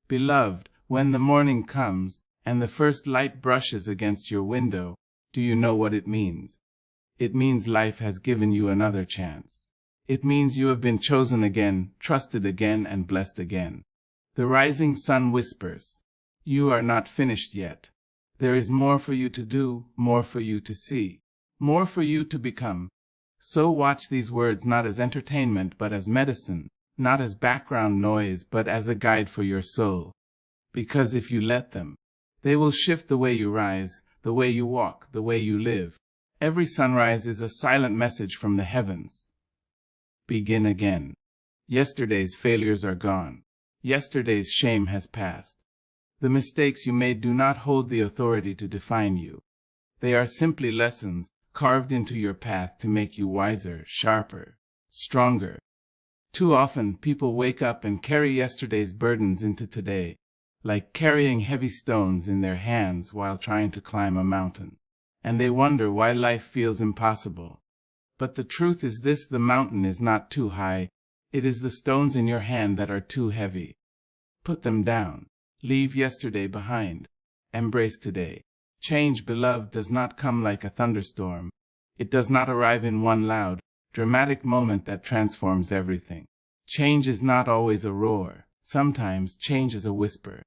Beloved, when the morning comes, and the first light brushes against your window, do you know what it means? It means life has given you another chance. It means you have been chosen again, trusted again, and blessed again. The rising sun whispers, "You are not finished yet. There is more for you to do, more for you to see, more for you to become." So watch these words not as entertainment but as medicine, not as background noise but as a guide for your soul. Because if you let them, they will shift the way you rise, the way you walk, the way you live. Every sunrise is a silent message from the heavens. Begin again. Yesterday's failures are gone. Yesterday's shame has passed. The mistakes you made do not hold the authority to define you. They are simply lessons carved into your path to make you wiser, sharper, stronger. Too often, people wake up and carry yesterday's burdens into today, like carrying heavy stones in their hands while trying to climb a mountain. And they wonder why life feels impossible. But the truth is this: the mountain is not too high, it is the stones in your hand that are too heavy. Put them down. Leave yesterday behind. Embrace today. Change, beloved, does not come like a thunderstorm. It does not arrive in one loud, dramatic moment that transforms everything. Change is not always a roar. Sometimes change is a whisper.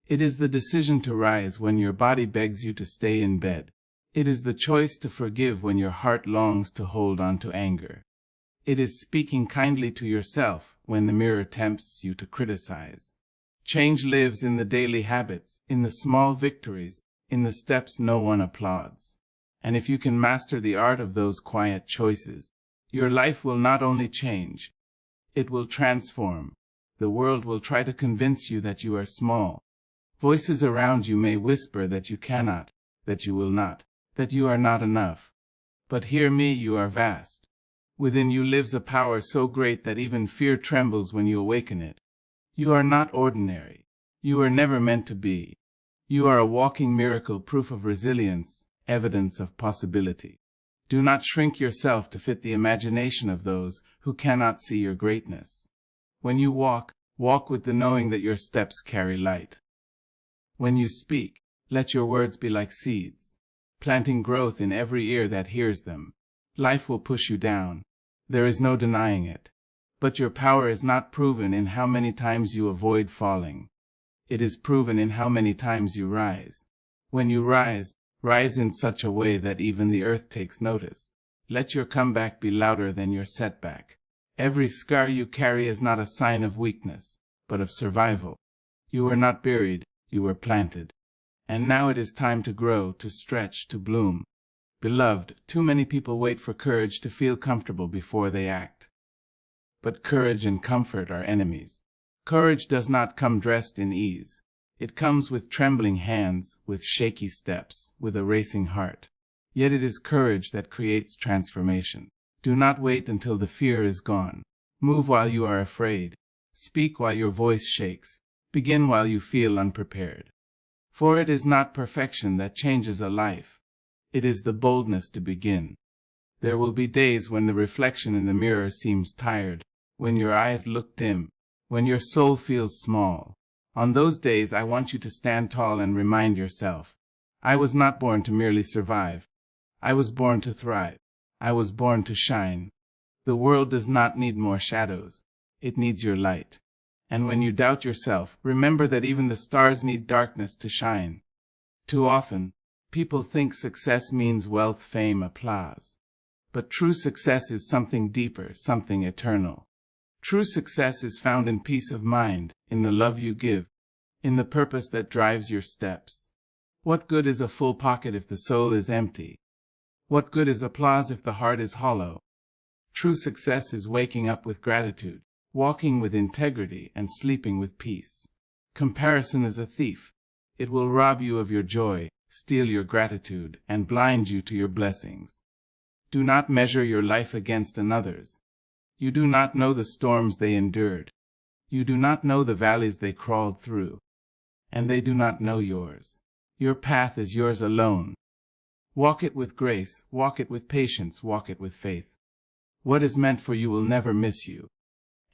It is the decision to rise when your body begs you to stay in bed. It is the choice to forgive when your heart longs to hold on to anger. It is speaking kindly to yourself when the mirror tempts you to criticize. Change lives in the daily habits, in the small victories, in the steps no one applauds. And if you can master the art of those quiet choices, your life will not only change, it will transform. The world will try to convince you that you are small. Voices around you may whisper that you cannot, that you will not, that you are not enough. But hear me, you are vast. Within you lives a power so great that even fear trembles when you awaken it. You are not ordinary. You were never meant to be. You are a walking miracle, proof of resilience, evidence of possibility. Do not shrink yourself to fit the imagination of those who cannot see your greatness. When you walk, walk with the knowing that your steps carry light. When you speak, let your words be like seeds, planting growth in every ear that hears them. Life will push you down. There is no denying it. But your power is not proven in how many times you avoid falling. It is proven in how many times you rise. When you rise, rise in such a way that even the earth takes notice. Let your comeback be louder than your setback. Every scar you carry is not a sign of weakness, but of survival. You were not buried, you were planted. And now it is time to grow, to stretch, to bloom. Beloved, too many people wait for courage to feel comfortable before they act. But courage and comfort are enemies. Courage does not come dressed in ease. It comes with trembling hands, with shaky steps, with a racing heart. Yet it is courage that creates transformation. Do not wait until the fear is gone. Move while you are afraid. Speak while your voice shakes. Begin while you feel unprepared. For it is not perfection that changes a life. It is the boldness to begin. There will be days when the reflection in the mirror seems tired, when your eyes look dim, when your soul feels small. On those days I want you to stand tall and remind yourself, I was not born to merely survive. I was born to thrive. I was born to shine. The world does not need more shadows. It needs your light. And when you doubt yourself, remember that even the stars need darkness to shine. Too often, people think success means wealth, fame, applause. But true success is something deeper, something eternal. True success is found in peace of mind, in the love you give, in the purpose that drives your steps. What good is a full pocket if the soul is empty? What good is applause if the heart is hollow? True success is waking up with gratitude, walking with integrity, and sleeping with peace. Comparison is a thief. It will rob you of your joy, steal your gratitude, and blind you to your blessings. Do not measure your life against another's. You do not know the storms they endured. You do not know the valleys they crawled through. And they do not know yours. Your path is yours alone. Walk it with grace, walk it with patience, walk it with faith. What is meant for you will never miss you.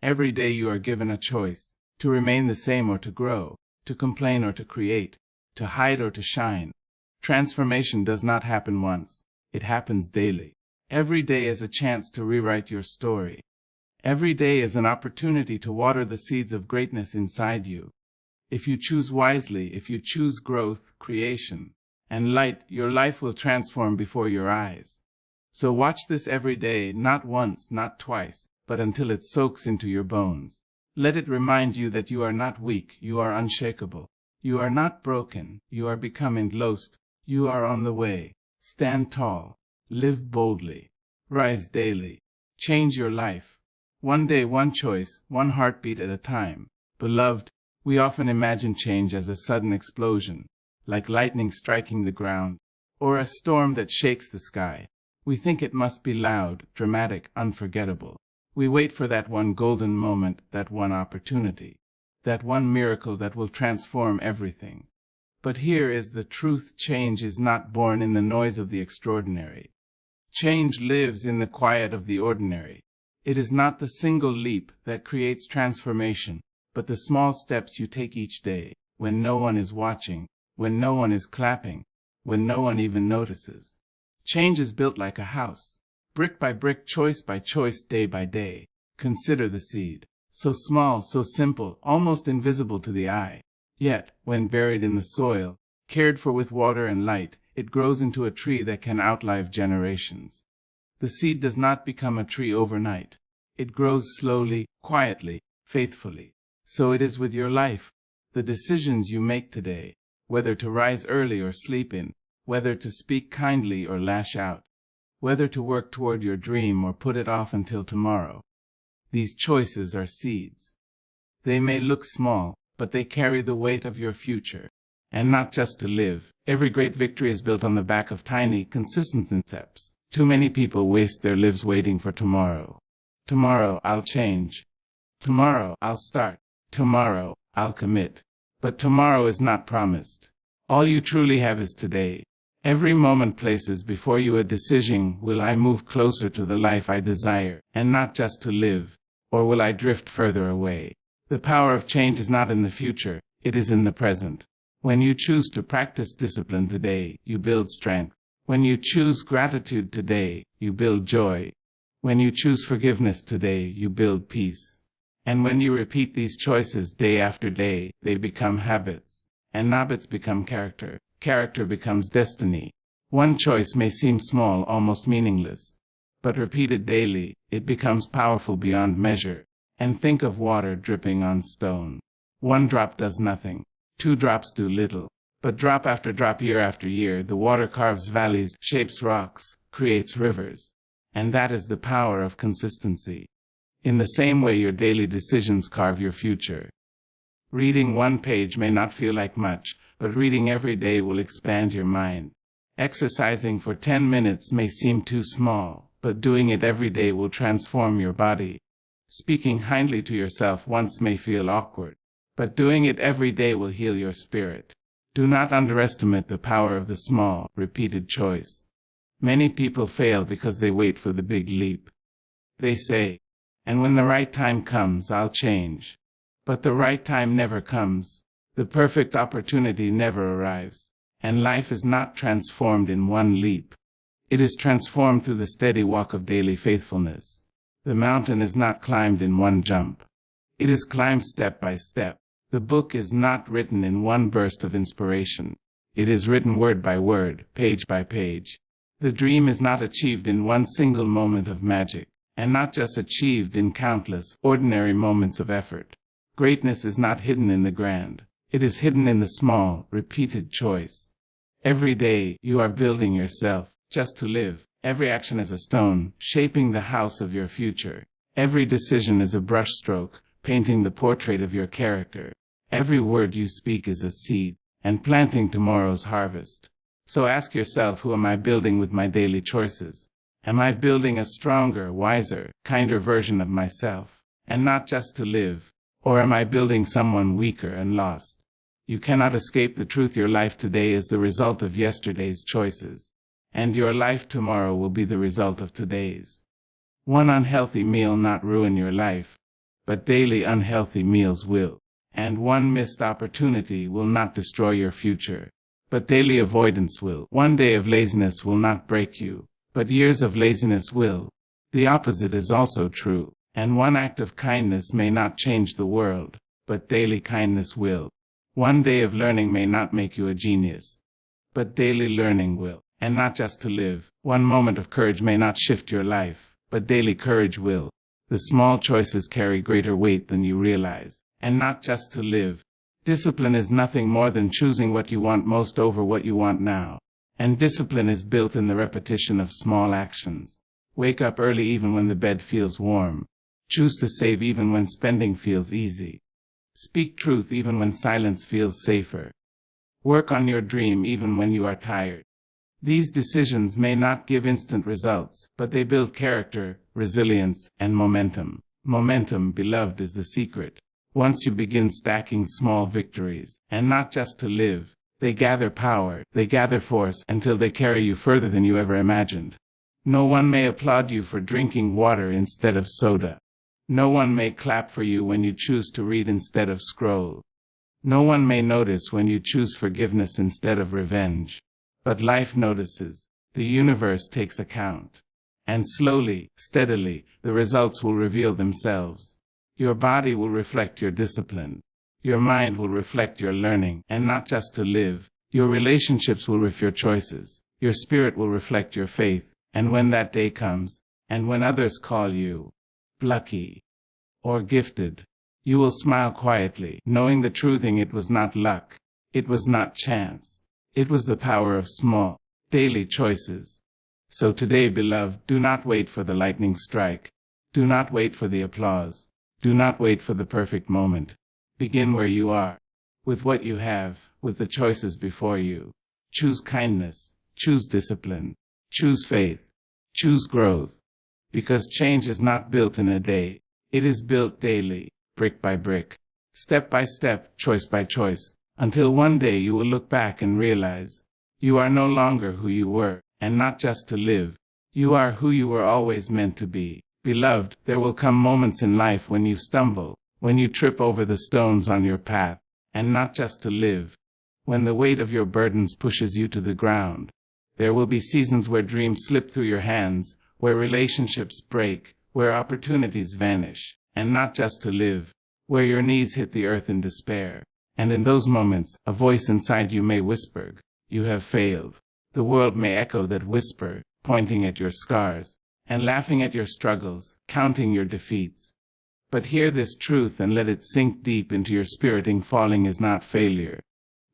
Every day you are given a choice, to remain the same or to grow, to complain or to create, to hide or to shine. Transformation does not happen once, it happens daily. Every day is a chance to rewrite your story. Every day is an opportunity to water the seeds of greatness inside you. If you choose wisely, if you choose growth, creation, and light, your life will transform before your eyes. So watch this every day, not once, not twice, but until it soaks into your bones. Let it remind you that you are not weak, you are unshakable. You are not broken, you are becoming lost. You are on the way. Stand tall. Live boldly. Rise daily. Change your life. One day, one choice, one heartbeat at a time. Beloved, we often imagine change as a sudden explosion, like lightning striking the ground, or a storm that shakes the sky. We think it must be loud, dramatic, unforgettable. We wait for that one golden moment, that one opportunity, that one miracle that will transform everything. But here is the truth: change is not born in the noise of the extraordinary. Change lives in the quiet of the ordinary. It is not the single leap that creates transformation, but the small steps you take each day, when no one is watching, when no one is clapping, when no one even notices. Change is built like a house, brick by brick, choice by choice, day by day. Consider the seed, so small, so simple, almost invisible to the eye. Yet, when buried in the soil, cared for with water and light, it grows into a tree that can outlive generations. The seed does not become a tree overnight. It grows slowly, quietly, faithfully. So it is with your life. The decisions you make today, whether to rise early or sleep in, whether to speak kindly or lash out, whether to work toward your dream or put it off until tomorrow, these choices are seeds. They may look small, but they carry the weight of your future. And not just to live. Every great victory is built on the back of tiny, consistent steps. Too many people waste their lives waiting for tomorrow. Tomorrow I'll change. Tomorrow I'll start. Tomorrow I'll commit. But tomorrow is not promised. All you truly have is today. Every moment places before you a decision: will I move closer to the life I desire, and not just to live, or will I drift further away? The power of change is not in the future, it is in the present. When you choose to practice discipline today, you build strength. When you choose gratitude today, you build joy. When you choose forgiveness today, you build peace. And when you repeat these choices day after day, they become habits. And habits become character. Character becomes destiny. One choice may seem small, almost meaningless. But repeated daily, it becomes powerful beyond measure. And think of water dripping on stone. One drop does nothing. 2 drops do little. But drop after drop, year after year, the water carves valleys, shapes rocks, creates rivers. And that is the power of consistency. In the same way, your daily decisions carve your future. Reading one page may not feel like much, but reading every day will expand your mind. Exercising for 10 minutes may seem too small, but doing it every day will transform your body. Speaking kindly to yourself once may feel awkward, but doing it every day will heal your spirit. Do not underestimate the power of the small, repeated choice. Many people fail because they wait for the big leap. They say, "And when the right time comes, I'll change." But the right time never comes. The perfect opportunity never arrives. And life is not transformed in one leap. It is transformed through the steady walk of daily faithfulness. The mountain is not climbed in one jump. It is climbed step by step. The book is not written in one burst of inspiration. It is written word by word, page by page. The dream is not achieved in one single moment of magic, and not just achieved in countless, ordinary moments of effort. Greatness is not hidden in the grand. It is hidden in the small, repeated choice. Every day, you are building yourself, just to live. Every action is a stone, shaping the house of your future. Every decision is a brushstroke, painting the portrait of your character. Every word you speak is a seed, and planting tomorrow's harvest. So ask yourself, who am I building with my daily choices? Am I building a stronger, wiser, kinder version of myself, and not just to live? Or am I building someone weaker and lost? You cannot escape the truth. Your life today is the result of yesterday's choices, and your life tomorrow will be the result of today's. One unhealthy meal not ruin your life, but daily unhealthy meals will. and one missed opportunity will not destroy your future, but daily avoidance will. One day of laziness will not break you, but years of laziness will. The opposite is also true, and one act of kindness may not change the world, but daily kindness will. One day of learning may not make you a genius, but daily learning will. And not just to live. One moment of courage may not shift your life, but daily courage will. The small choices carry greater weight than you realize. And not just to live. Discipline is nothing more than choosing what you want most over what you want now. And discipline is built in the repetition of small actions. Wake up early even when the bed feels warm. Choose to save even when spending feels easy. Speak truth even when silence feels safer. Work on your dream even when you are tired. These decisions may not give instant results, but they build character, resilience, and momentum. Momentum, beloved, is the secret. Once you begin stacking small victories, and not just to live, they gather power, they gather force, until they carry you further than you ever imagined. No one may applaud you for drinking water instead of soda. No one may clap for you when you choose to read instead of scroll. No one may notice when you choose forgiveness instead of revenge. But life notices, the universe takes account. And slowly, steadily, the results will reveal themselves. Your body will reflect your discipline. Your mind will reflect your learning, and not just to live. Your relationships will reflect your choices. Your spirit will reflect your faith. And when that day comes, and when others call you lucky or gifted, you will smile quietly, knowing the true thing: it was not luck. It was not chance. It was the power of small, daily choices. So today, beloved, do not wait for the lightning strike. Do not wait for the applause. Do not wait for the perfect moment. Begin where you are, with what you have, with the choices before you. Choose kindness. Choose discipline. Choose faith. Choose growth. Because change is not built in a day. It is built daily, brick by brick, step by step, choice by choice. Until one day you will look back and realize, you are no longer who you were, and not just to live. You are who you were always meant to be. Beloved, there will come moments in life when you stumble, when you trip over the stones on your path, and not just to live. When the weight of your burdens pushes you to the ground. There will be seasons where dreams slip through your hands, where relationships break, where opportunities vanish, and not just to live, where your knees hit the earth in despair. And in those moments, a voice inside you may whisper, you have failed. The world may echo that whisper, pointing at your scars, and laughing at your struggles, counting your defeats. But hear this truth and let it sink deep into your spirit: falling is not failure.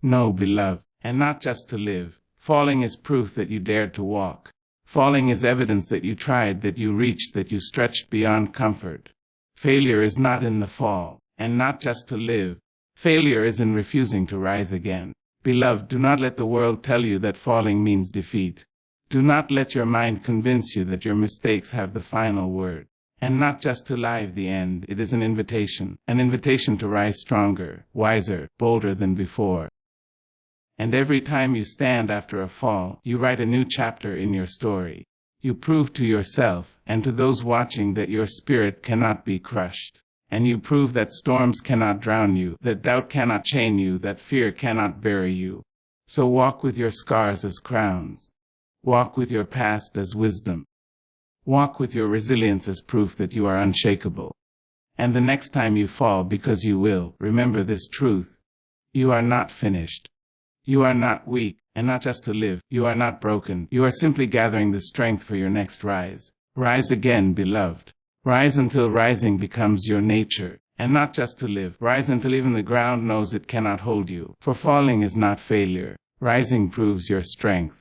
No, beloved, and not just to live. Falling is proof that you dared to walk. Falling is evidence that you tried, that you reached, that you stretched beyond comfort. Failure is not in the fall, and not just to live. Failure is in refusing to rise again. Beloved, do not let the world tell you that falling means defeat. Do not let your mind convince you that your mistakes have the final word. And not just to live the end, it is an invitation to rise stronger, wiser, bolder than before. And every time you stand after a fall, you write a new chapter in your story. You prove to yourself and to those watching that your spirit cannot be crushed. And you prove that storms cannot drown you, that doubt cannot chain you, that fear cannot bury you. So walk with your scars as crowns. Walk with your past as wisdom. Walk with your resilience as proof that you are unshakable. And the next time you fall, because you will, remember this truth: you are not finished. You are not weak, and not just to live. You are not broken. You are simply gathering the strength for your next rise. Rise again, beloved. Rise until rising becomes your nature, and not just to live. Rise until even the ground knows it cannot hold you. For falling is not failure. Rising proves your strength.